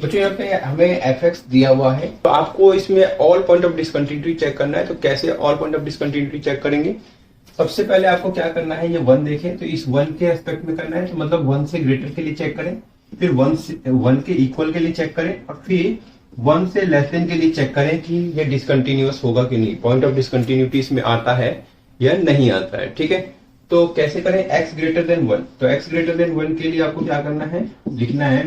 बच्चों यहाँ पे हमें एफ एक्स दिया हुआ है, तो आपको इसमें all point of discontinuity check करना है। तो कैसे all point of discontinuity check करेंगे? सबसे पहले आपको क्या करना है, ये वन देखें तो इस वन के एस्पेक्ट में करना है, तो मतलब वन से ग्रेटर के लिए चेक करें, फिर वन के इक्वल के लिए चेक करें, और फिर वन से लेस देन के लिए चेक करें कि ये डिसकंटिन्यूअस होगा कि नहीं, पॉइंट ऑफ डिसकंटिन्यूटी इसमें आता है या नहीं आता है। ठीक है, तो कैसे करें? x ग्रेटर देन 1, तो x ग्रेटर देन 1 के लिए आपको क्या करना है, लिखना है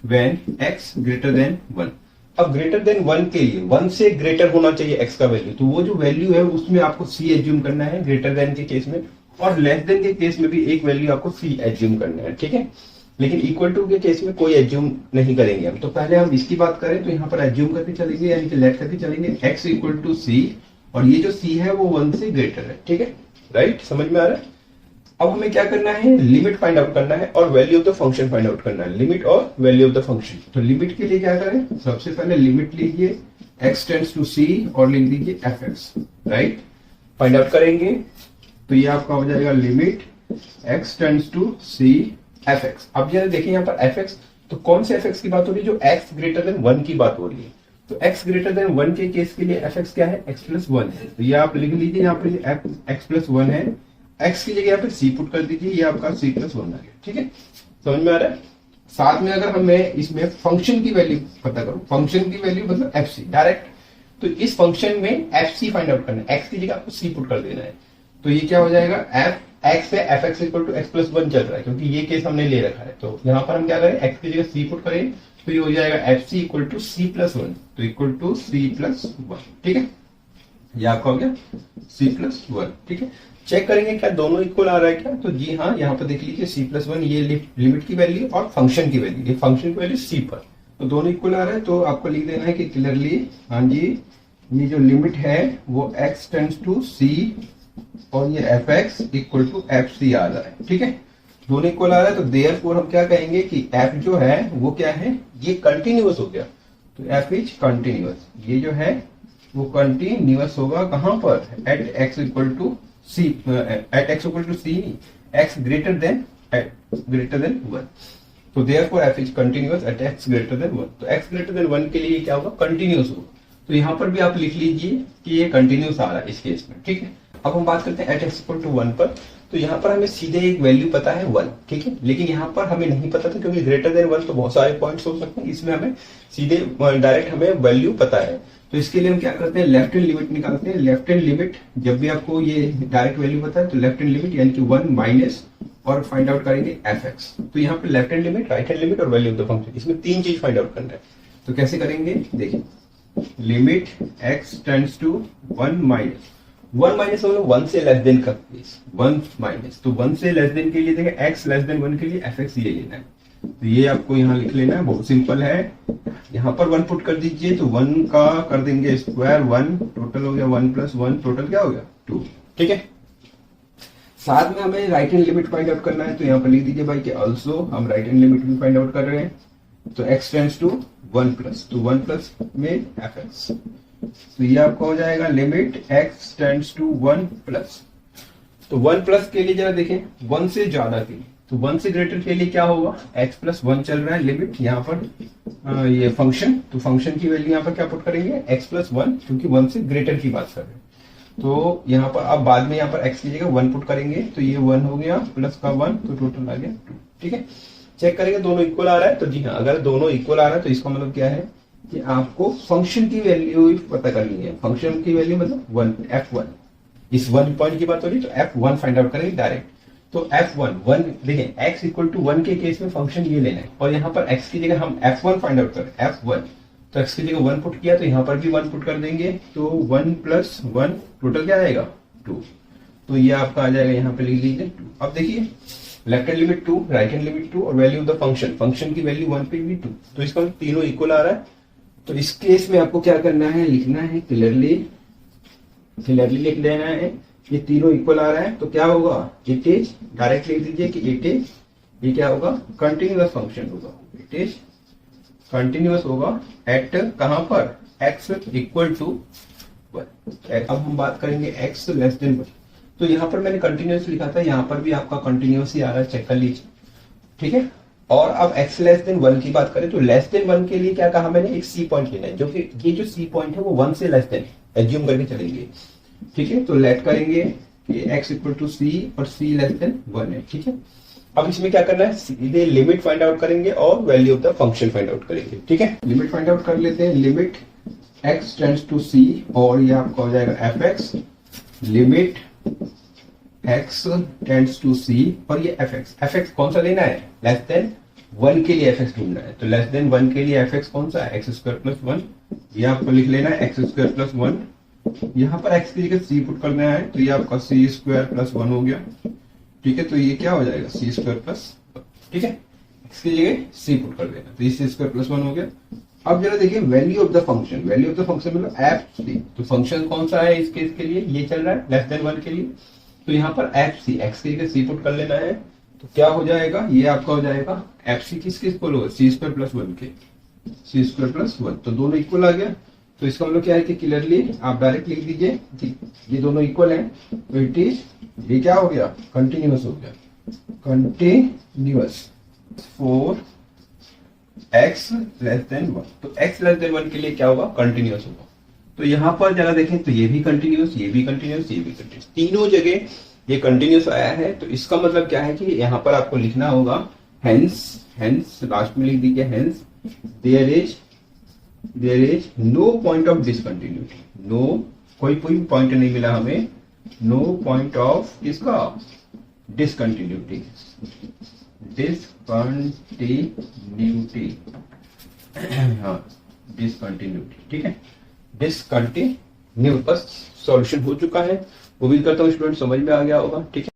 when x ग्रेटर देन 1। अब ग्रेटर देन 1 के लिए 1 से ग्रेटर होना चाहिए x का वैल्यू, तो वो जो वैल्यू है उसमें आपको c एज्यूम करना है ग्रेटर देन के केस में, और लेस देन के केस में भी एक वैल्यू आपको c एज्यूम करना है। ठीक है, लेकिन इक्वल टू के केस में कोई एज्यूम नहीं करेंगे हम। तो पहले हम इसकी बात करें तो यहाँ पर एज्यूम करके चलेंगे, यानी कि लेट करके चलेंगे x इक्वल टू c, और ये जो c है वो 1 से ग्रेटर है। ठीक है, राइट, समझ में आ रहा है? अब हमें क्या करना है, लिमिट फाइंड आउट करना है और value of the function find out करना है, लिमिट और वैल्यू ऑफ द फंक्शन। तो लिमिट के लिए क्या करें, सबसे पहले लिमिट लीजिए x टेंड्स टू c और लिख दीजिए fx, राइट। फाइंड आउट करेंगे तो ये आपका हो जाएगा limit x tends to c fx। अब जरा देखिए यहाँ पर fx, तो कौन से fx की बात हो रही है? जो x ग्रेटर देन 1 की बात हो रही है। तो x ग्रेटर देन 1 के केस के लिए fx क्या है, x प्लस 1 है, तो ये आप लिख लीजिए यहाँ पर x प्लस 1 है, x की जगह यहाँ पे c पुट कर दीजिए, ये आपका c प्लस 1 आ गया। ठीक है, समझ में आ रहा है? साथ में अगर हमें इसमें फंक्शन की वैल्यू पता करो, फंक्शन की वैल्यू मतलब fc डायरेक्ट, तो इस फंक्शन में fc फाइंड आउट करना है, x की जगह आपको c पुट कर देना है। तो ये क्या हो जाएगा, x है fx equal to x plus 1 चल रहा है, क्योंकि ये केस हमने ले रखा है। तो यहाँ पर हम क्या करें, x की जगह c पुट करें, तो ये हो जाएगा fc equal to c plus 1, तो इक्वल टू c प्लस 1। ठीक है, ये आपका हो गया c प्लस 1। ठीक है, चेक करेंगे क्या दोनों इक्वल आ रहा है क्या? तो जी हाँ, यहाँ पर देख लीजिए c प्लस 1 ये लिमिट की वैल्यू और फंक्शन की वैल्यू, ये फंक्शन की वैल्यू c पर, तो दोनों इक्वल आ रहा है। तो आपको लिख देना है कि क्लियरली, हाँ जी, ये जो लिमिट है वो x टेंड्स टू c और ये fx इक्वल टू fc आ रहा है। ठीक है, दोनों इक्वल आ रहा है, तो देयरफॉर हम क्या कहेंगे कि f जो है वो क्या है, ये कंटिन्यूअस हो गया, तो f इज कंटिन्यूअस, ये जो है वो कंटिन्यूअस होगा कहां पर, at x equal to c, at x equal to c, x greater than 1, तो therefore f is continuous at x greater than 1। तो x ग्रेटर देन 1 के लिए क्या होगा, कंटिन्यूअस होगा। तो यहाँ पर भी आप लिख लीजिए कि ये कंटिन्यूअस आ रहा है इस केस में। ठीक है, अब हम बात करते हैं एट x इक्वल टू 1 पर। तो यहाँ पर हमें सीधे एक वैल्यू पता है 1, ठीक है, लेकिन यहाँ पर हमें नहीं पता था, क्योंकि ग्रेटर देन 1 तो बहुत सारे पॉइंट्स हो सकते हैं, इसमें हमें सीधे डायरेक्ट हमें वैल्यू पता है। तो इसके लिए हम क्या करते हैं, लेफ्ट हैंड लिमिट निकालते हैं। लेफ्ट हैंड लिमिट, जब भी आपको ये डायरेक्ट वैल्यू पता है तो लेफ्ट हैंड लिमिट यानी कि 1 माइनस और फाइंड आउट करेंगे fx। तो यहाँ पे left hand limit, right hand limit और वैल्यू ऑफ द फंक्शन, इसमें तीन चीज फाइंड आउट करना है। तो कैसे करेंगे, देखिए, limit x tends to 1 minus, 1 minus मतलब 1 से लेस देन का केस, 1 माइनस, तो 1 से लेस देन के लिए देखें, x लेस देन 1 के लिए fx ये लेना है। तो ये आपको यहाँ लिख लेना है, बहुत सिंपल है। यहाँ पर 1 पुट कर दीजिए, तो 1 का कर देंगे स्क्वायर, 1 टोटल हो गया, 1 प्लस 1 टोटल क्या हो गया 2। ठीक है, साथ में हमें right hand limit find out करना है। तो यहाँ पर लिख दीजिए भाई कि ऑल्सो हम राइट हैंड लिमिट भी फाइंड आउट कर रहे हैं। तो x टेंड्स टू 1 प्लस, तो 1 प्लस में fx, तो ये आपका हो जाएगा limit x tends to 1 plus. तो 1 प्लस के लिए जरा देखें, 1 से ज्यादा के लिए, तो 1 से ग्रेटर के लिए क्या होगा, x प्लस 1 चल रहा है लिमिट यहाँ पर, ये फंक्शन, तो फंक्शन की वैल्यू यहाँ पर क्या पुट करेंगे, x प्लस 1, क्योंकि 1 से ग्रेटर की बात कर रहे हैं। तो यहाँ पर अब बाद में यहाँ पर x की जगह 1 पुट करेंगे, तो ये 1 हो गया प्लस का 1, तो टोटल आ गया 2। ठीक है, चेक करेंगे दोनों इक्वल आ रहा है। तो जी हाँ, अगर दोनों इक्वल आ रहा है तो इसका मतलब क्या है कि आपको फंक्शन की वैल्यू पता करनी है। फंक्शन की वैल्यू मतलब 1, f1, इस 1 पॉइंट की बात हो रही है, तो f1 फाइंड आउट करेंगे डायरेक्ट। तो f1 देखें, x इक्वल टू 1 के केस में फंक्शन ये लेना है, और यहाँ पर x की जगह हम f1 फाइंड आउट करें, f1, तो x की जगह 1 पुट किया, तो यहाँ पर भी 1 पुट कर देंगे, तो 1 प्लस 1 टोटल क्या आएगा 2। तो ये आपका आ जाएगा, यहाँ पे लिख लीजिए 2। अब देखिए, left hand limit 2, right hand limit 2 और value of the function, function की वैल्यू 1 पे भी 2, तो इसका तीनों इक्वल आ रहा है। तो इस केस में आपको क्या करना है, लिखना है क्लियरली लिख देना है, ये तीनों इक्वल आ रहा है, तो क्या होगा, इट इज, डायरेक्ट लिख दीजिए कि इट इज, ये क्या होगा, कंटिन्यूअस फंक्शन होगा, इट इज कंटिन्यूअस होगा एट कहां पर, x इक्वल टू 1। अब हम बात करेंगे x लेस देन 1। तो यहाँ पर मैंने कंटिन्यूअस लिखा था, यहाँ पर भी आपका कंटिन्यूअस ही आ रहा है, चेक कर लीजिए। ठीक है, और अब x लेस देन 1 की बात करें तो लेस देन 1 के लिए क्या कहा मैंने, एक सी पॉइंट लेना है, जो कि ये जो सी पॉइंट है वो 1 से लेस देन एज्यूम करके चलेंगे। ठीक है, तो लेट करेंगे कि x इक्वल टू सी और c लेस देन 1 है। ठीक है, अब इसमें क्या करना है, सीधे लिमिट फाइंड आउट करेंगे और value of the function find out करेंगे। ठीक है, लिमिट फाइंड आउट कर लेते हैं, limit x tends to c और ये आपका हो जाएगा fx, limit x tends to c और ये fx कौन सा लेना है, लेस देन 1 के लिए fx ढूंढना है। तो लेस देन 1 के लिए fx कौन सा है, एक्स स्क्वायर प्लस 1, ये आपको लिख लेना है एक्स स्क्वायर प्लस 1, यहाँ पर x की जगह c पुट करना है तो ये आपका c स्क्वायर प्लस 1 हो गया। ठीक है, तो ये क्या हो जाएगा c स्क्वायर प्लस, ठीक है, x की जगह c पुट कर देना तो ये c स्क्वायर प्लस 1 हो गया। अब जरा देखिए value of the function, value of the function मतलब एफ सी, तो फंक्शन कौन सा है इस केस के लिए, ये चल रहा है लेस देन 1 के लिए, तो यहाँ पर एफ सी, एक्स की जगह सी पुट कर लेना है तो क्या हो जाएगा, ये आपका हो जाएगा एफ सी किस इक्वल होगा, सी स्क्वायर प्लस 1 के, सी स्क्वायर प्लस 1, तो दोनों इक्वल आ गया। तो इसका मतलब क्या है कि क्लियरली आप डायरेक्ट लिख दीजिए ये दोनों इक्वल हैं, तो इट इज, ये क्या हो गया, कंटिन्यूअस हो गया, continuous for x less than 1, तो x लेस देन 1 के लिए क्या होगा, कंटिन्यूअस होगा। तो यहाँ पर जरा देखें तो ये भी कंटिन्यूअस, ये भी कंटिन्यूअस, ये भी कंटिन्यूअस, तीनों जगह ये कंटिन्यूअस आया है। तो इसका मतलब क्या है कि यहाँ पर आपको लिखना होगा हेंस लास्ट में लिख दीजिए hence there is no point of discontinuity, no कोई पॉइंट नहीं मिला हमें, नो पॉइंट ऑफ इसका डिसकंटिन्यूटी, हाँ डिसकंटिन्यूटी। ठीक है, डिसकंटिन्यू, बस सॉल्यूशन हो चुका है, उम्मीद करता हूँ स्टूडेंट समझ में आ गया होगा। ठीक है।